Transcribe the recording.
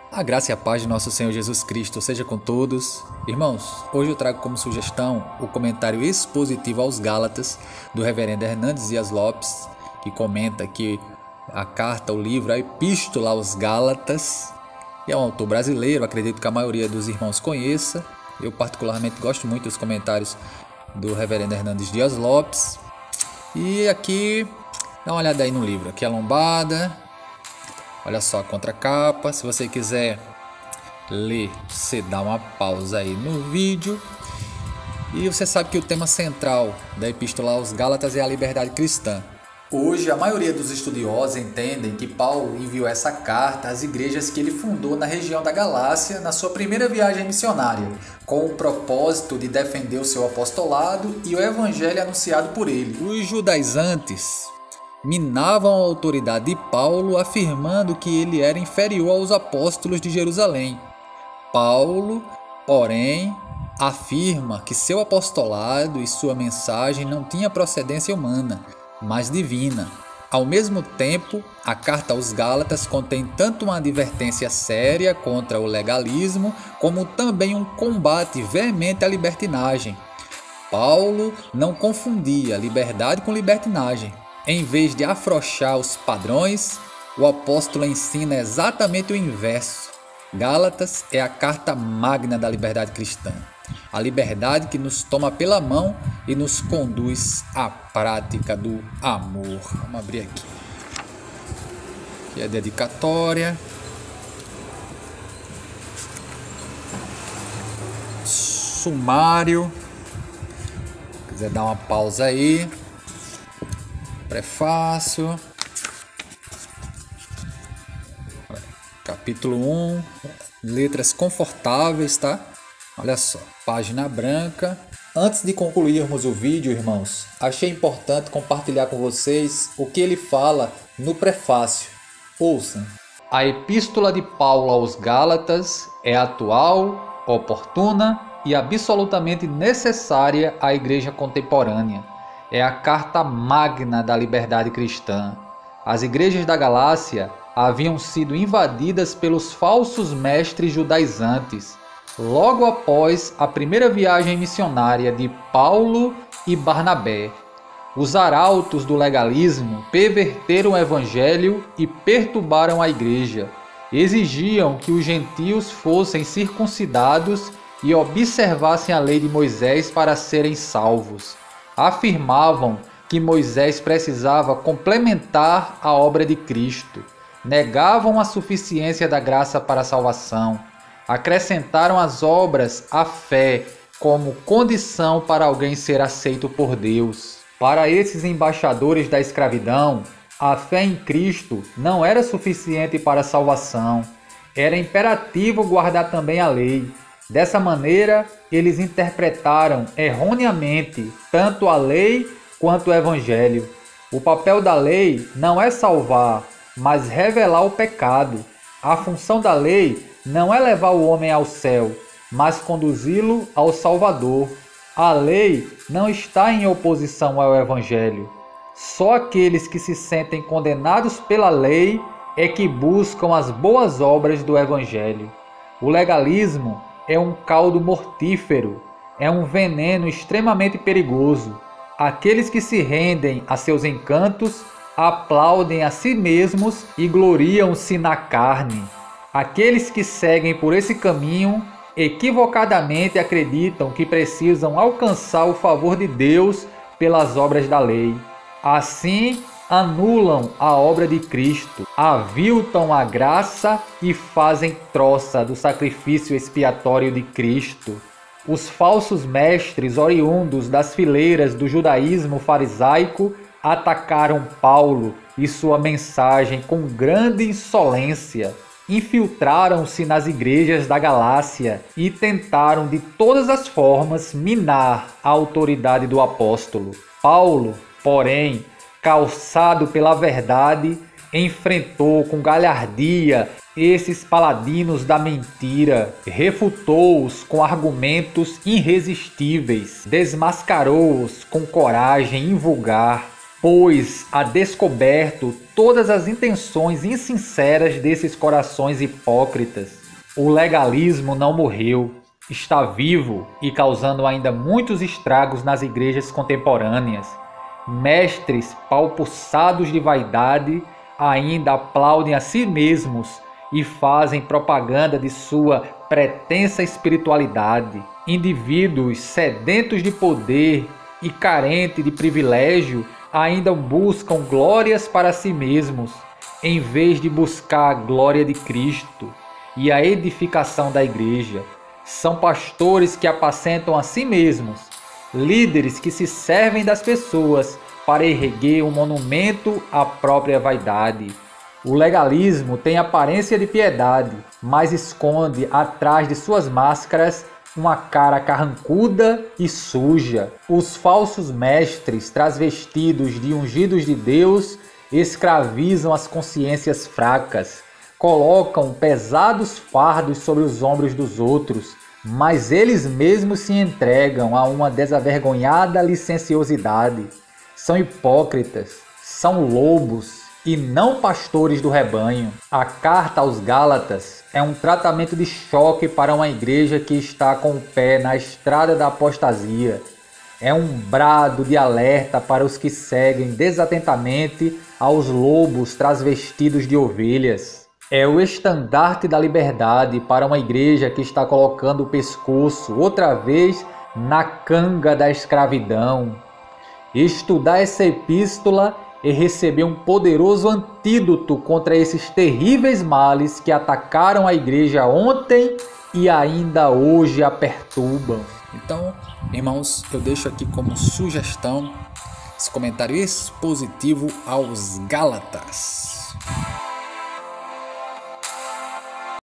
A graça e a paz de nosso Senhor Jesus Cristo seja com todos. Irmãos, hoje eu trago como sugestão o comentário expositivo aos Gálatas do reverendo Hernandes Dias Lopes, que comenta que a carta, o livro, a epístola aos Gálatas, é um autor brasileiro, acredito que a maioria dos irmãos conheça. Eu particularmente gosto muito dos comentários do reverendo Hernandes Dias Lopes. E aqui, dá uma olhada aí no livro, aqui é a lombada. Olha só a contracapa. Se você quiser ler, você dá uma pausa aí no vídeo. E você sabe que o tema central da Epístola aos Gálatas é a liberdade cristã. Hoje, a maioria dos estudiosos entendem que Paulo enviou essa carta às igrejas que ele fundou na região da Galácia na sua primeira viagem missionária, com o propósito de defender o seu apostolado e o evangelho anunciado por ele. Os judaizantes minavam a autoridade de Paulo, afirmando que ele era inferior aos apóstolos de Jerusalém. Paulo, porém, afirma que seu apostolado e sua mensagem não tinha procedência humana, mas divina. Ao mesmo tempo, a carta aos Gálatas contém tanto uma advertência séria contra o legalismo, como também um combate veemente à libertinagem. Paulo não confundia liberdade com libertinagem. Em vez de afrouxar os padrões, o apóstolo ensina exatamente o inverso. Gálatas é a carta magna da liberdade cristã. A liberdade que nos toma pela mão e nos conduz à prática do amor. Vamos abrir aqui. Aqui é a dedicatória. Sumário. Se quiser dar uma pausa aí. Prefácio, capítulo 1, letras confortáveis, tá? Olha só, página branca. Antes de concluirmos o vídeo, irmãos, achei importante compartilhar com vocês o que ele fala no prefácio. Ouçam. A epístola de Paulo aos Gálatas é atual, oportuna e absolutamente necessária à igreja contemporânea. É a carta magna da liberdade cristã. As igrejas da Galácia haviam sido invadidas pelos falsos mestres judaizantes, logo após a primeira viagem missionária de Paulo e Barnabé. Os arautos do legalismo perverteram o evangelho e perturbaram a igreja. Exigiam que os gentios fossem circuncidados e observassem a lei de Moisés para serem salvos. Afirmavam que Moisés precisava complementar a obra de Cristo. Negavam a suficiência da graça para a salvação. Acrescentaram as obras à fé como condição para alguém ser aceito por Deus. Para esses embaixadores da escravidão, a fé em Cristo não era suficiente para a salvação. Era imperativo guardar também a lei. Dessa maneira, eles interpretaram erroneamente tanto a lei quanto o evangelho. O papel da lei não é salvar, mas revelar o pecado. A função da lei não é levar o homem ao céu, mas conduzi-lo ao Salvador. A lei não está em oposição ao evangelho. Só aqueles que se sentem condenados pela lei é que buscam as boas obras do evangelho. O legalismo é um caldo mortífero, é um veneno extremamente perigoso. Aqueles que se rendem a seus encantos aplaudem a si mesmos e gloriam-se na carne. Aqueles que seguem por esse caminho equivocadamente acreditam que precisam alcançar o favor de Deus pelas obras da lei. Assim, anulam a obra de Cristo, aviltam a graça e fazem troça do sacrifício expiatório de Cristo. Os falsos mestres oriundos das fileiras do judaísmo farisaico atacaram Paulo e sua mensagem com grande insolência. Infiltraram-se nas igrejas da Galácia e tentaram de todas as formas minar a autoridade do apóstolo. Paulo, porém, calçado pela verdade, enfrentou com galhardia esses paladinos da mentira, refutou-os com argumentos irresistíveis, desmascarou-os com coragem invulgar. pois há descoberto todas as intenções insinceras desses corações hipócritas. O legalismo não morreu, está vivo e causando ainda muitos estragos nas igrejas contemporâneas. Mestres palpuçados de vaidade ainda aplaudem a si mesmos e fazem propaganda de sua pretensa espiritualidade. Indivíduos sedentos de poder e carentes de privilégio ainda buscam glórias para si mesmos, em vez de buscar a glória de Cristo e a edificação da igreja. São pastores que apacentam a si mesmos, líderes que se servem das pessoas para erguer um monumento à própria vaidade. O legalismo tem aparência de piedade, mas esconde atrás de suas máscaras uma cara carrancuda e suja. Os falsos mestres, transvestidos de ungidos de Deus, escravizam as consciências fracas, colocam pesados fardos sobre os ombros dos outros, mas eles mesmos se entregam a uma desavergonhada licenciosidade. São hipócritas, são lobos e não pastores do rebanho. A carta aos Gálatas é um tratamento de choque para uma igreja que está com o pé na estrada da apostasia. É um brado de alerta para os que seguem desatentamente aos lobos transvestidos de ovelhas. É o estandarte da liberdade para uma igreja que está colocando o pescoço outra vez na canga da escravidão. Estudar essa epístola e receber um poderoso antídoto contra esses terríveis males que atacaram a igreja ontem e ainda hoje a perturbam. Então, irmãos, eu deixo aqui como sugestão esse comentário expositivo aos Gálatas.